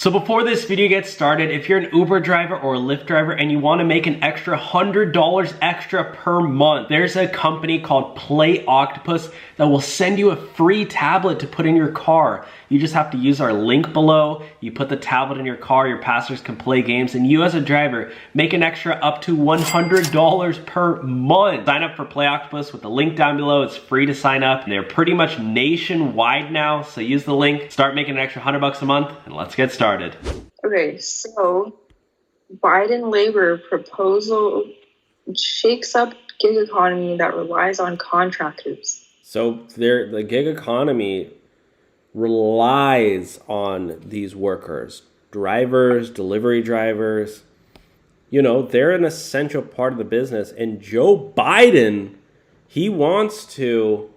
So before this video gets started, if you're an Uber driver or a Lyft driver and you want to make an extra $100 extra per month, there's a company called Play Octopus that will send you a free tablet to put in your car. You just have to use our link below. You put the tablet in your car, your passengers can play games, and you as a driver make an extra up to $100 per month. Sign up for Play Octopus with the link down below. It's free to sign up. They're pretty much nationwide now, so use the link, start making an extra $100 a month, and let's get started. Okay, so Biden labor proposal shakes up gig economy that relies on contractors. So the gig economy relies on these workers, drivers, delivery drivers. You know, they're an essential part of the business. And Joe Biden, he wants to,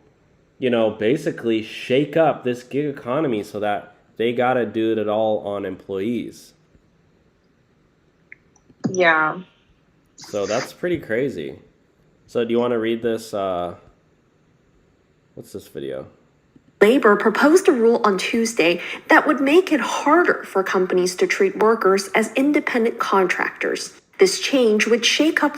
you know, basically shake up this gig economy so that they got to do it all on employees. Yeah. So that's pretty crazy. So do you want to read this? What's this video? Labor proposed a rule on Tuesday that would make it harder for companies to treat workers as independent contractors. This change would shake up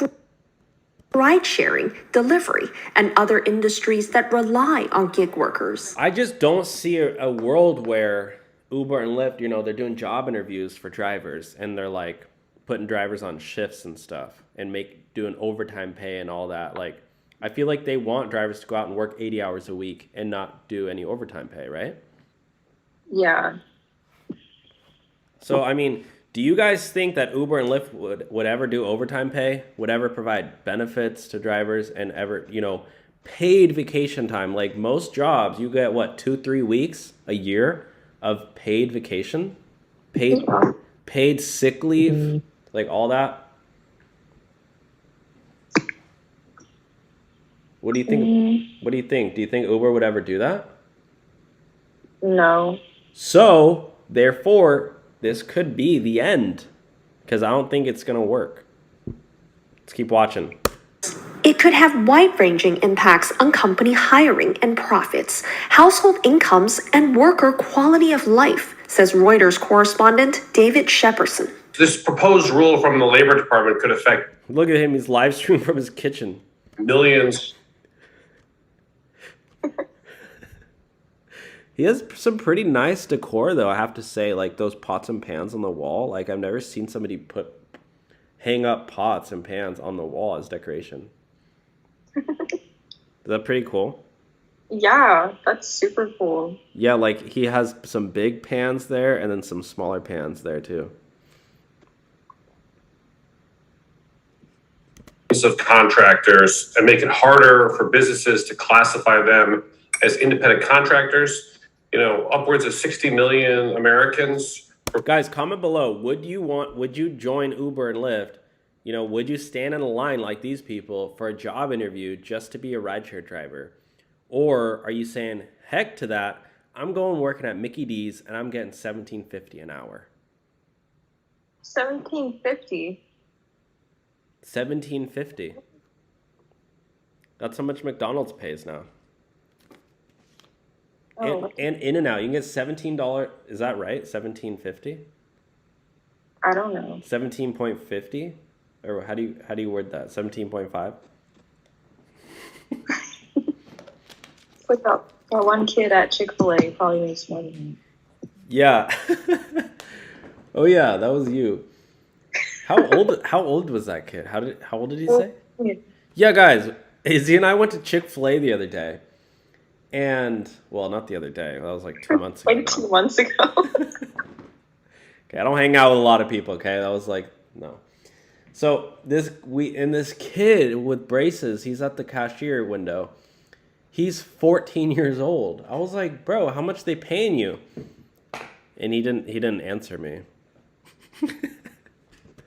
ride-sharing, delivery, and other industries that rely on gig workers. I just don't see a world where Uber and Lyft, you know, they're doing job interviews for drivers and they're like putting drivers on shifts and stuff and doing overtime pay and all that. Like, I feel like they want drivers to go out and work 80 hours a week and not do any overtime pay, right? Yeah. So, I mean, do you guys think that Uber and Lyft would ever do overtime pay, would ever provide benefits to drivers and ever, you know, paid vacation time? Like most jobs, you get what, 2-3 weeks a year of paid vacation, paid sick leave, like all that. What do you think? What do you think? Do you think Uber would ever do that? No. So, therefore, this could be the end because I don't think it's going to work. Let's keep watching. It could have wide-ranging impacts on company hiring and profits, household incomes, and worker quality of life, says Reuters correspondent David Shepperson. This proposed rule from the Labor Department could affect... Look at him, he's live streaming from his kitchen. ...millions. He has some pretty nice decor, though, I have to say. Like, those pots and pans on the wall. Like, I've never seen somebody hang up pots and pans on the wall as decoration. Is that pretty cool? Yeah, that's super cool. Yeah, like, he has some big pans there and then some smaller pans there, too. ...of contractors and make it harder for businesses to classify them as independent contractors. You know, upwards of 60 million Americans. Guys, comment below. Would you join Uber and Lyft? You know, would you stand in a line like these people for a job interview just to be a rideshare driver? Or are you saying, heck to that, I'm going working at Mickey D's and I'm getting $17.50 an hour? $17.50? $17.50. That's how much McDonald's pays now. Oh. And In-N-Out, you can get $17. Is that right? $17.50? I don't know. 17.50? Or how do you word that? 17.5? Like that one kid at Chick-fil-A probably makes more than me. Yeah. Oh yeah, that was you. How old was that kid? How old did he say? Yeah, guys, Izzy and I went to Chick-fil-A the other day. And, well, not the other day. That was like 2 months ago. Like 2 months ago. Okay, I don't hang out with a lot of people, okay? That was like, no. So, this kid with braces, he's at the cashier window. He's 14 years old. I was like, bro, how much they paying you? And he didn't answer me.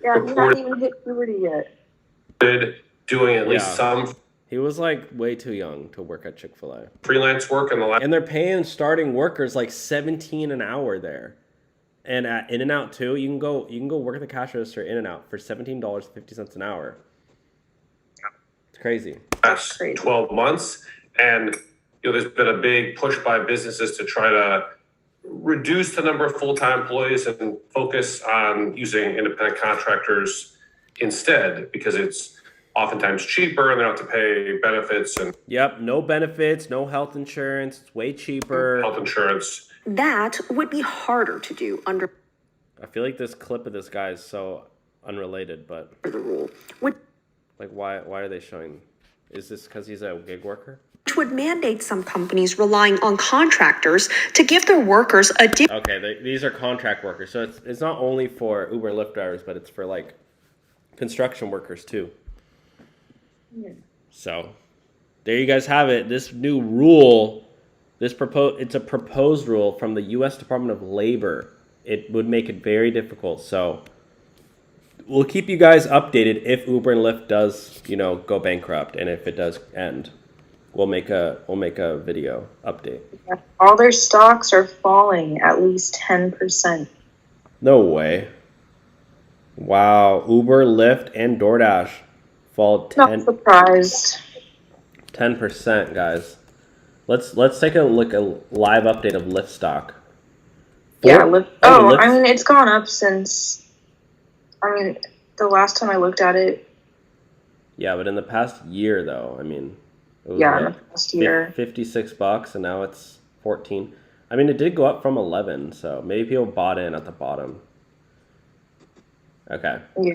Yeah, he's not even hit puberty yet. Doing at least some... He was like way too young to work at Chick-fil-A. Freelance work in the last... And they're paying starting workers like $17 an hour there. And at In-N-Out too, you can go work at the cash register at In-N-Out for $17.50 an hour. It's crazy. Last 12 months. And you know, there's been a big push by businesses to try to reduce the number of full-time employees and focus on using independent contractors instead, because it's oftentimes cheaper and they don't have to pay benefits and Yep, no benefits, no health insurance. It's way cheaper. health insurance. That would be harder to do under I feel like this clip of this guy is so unrelated, but the rule, which like, why are they showing? Is this because he's a gig worker? would mandate some companies relying on contractors to give their workers a Okay, these are contract workers, so it's not only for Uber and Lyft drivers, but it's for like construction workers too. So there you guys have it. This new rule, it's a proposed rule from the U.S. Department of Labor. It would make it very difficult. So we'll keep you guys updated if Uber and Lyft does, go bankrupt, and if it does end, we'll make a video update. All their stocks are falling at least 10%. No way. Wow, Uber, Lyft, and DoorDash fall Not surprised. 10%, guys. Let's take a live update of Lyft stock. Yeah, Lyft. Oh, I mean, it's gone up since. I mean, the last time I looked at it. Yeah, but in the past year, though, I mean, it was in the past year, $56, and now it's 14. I mean, it did go up from 11, so maybe people bought in at the bottom. Okay. Yeah.